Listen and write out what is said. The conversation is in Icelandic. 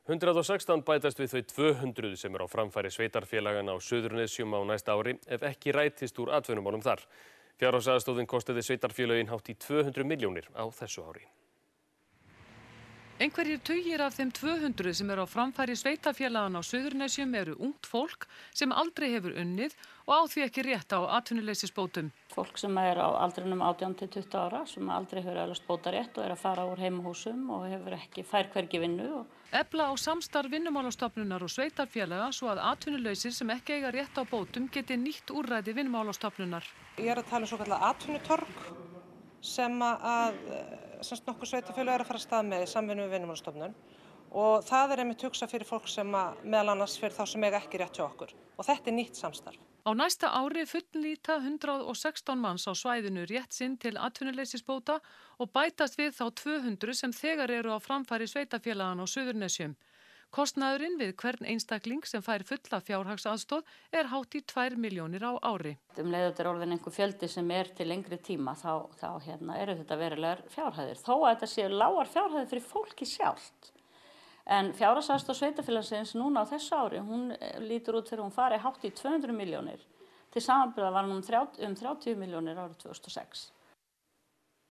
116 bætast við þau 200 sem eru á framfæri sveitarfélagana á Suðurnesjum á næsta ári ef ekki rætist úr atvinnumálum þar. Fjárhagsaðstoðin kostaði sveitarfélögin hátt í 200 milljónir á þessu ári. Einhverjir tugir af þeim 200 sem eru á framfæri sveitarfélagana á Suðurnesjum eru ungt fólk sem aldrei hefur unnið og á því ekki rétt á atvinnuleysisbótum. Fólk sem er á aldrinum 18 til 20 ára sem aldrei hefur öðlast bótarétt og er að fara úr heimahúsum og hefur ekki fær hvergi vinnu. Efla á samstarf Vinnumálastofnunar og sveitarfélaga svo að atvinnulausir sem ekki eiga rétt á bótum geti nýtt úrræði Vinnumálastofnunar. Ég er að tala svokallað atvinnutorg sem nokkur sveitarfélög er að fara af stað með í samvinnu við Vinnumálastofnun og það er einmitt hugsað fyrir fólk sem meðal annars fyrir þá sem eiga ekki rétt hjá okkur og þetta er nýtt samstarf. Á næsta ári fullnýta 116 manns á svæðinu rétt sinn til atvinnuleysisbóta og bætast við þá 200 sem þegar eru á framfæri sveitarfélagana á Suðurnesjum. Kostnaðurinn við hvern einstakling sem fær fulla fjárhagsaðstoð er hátt í 2 milljónir á ári. Leið þetta er orðin einhver fjöldi sem er til lengri tíma þá eru þetta verulegar fjárhæðir. Þó að þetta séu lágar fjárhæðir fyrir fólki sjálft. En fjárhagsaðstoð sveitarfélagsins núna á þessu ári, hún lítur út fyrir hún fari hátt í 200 milljónir. Til samanburðar var hún um 30 milljónir árið 2006.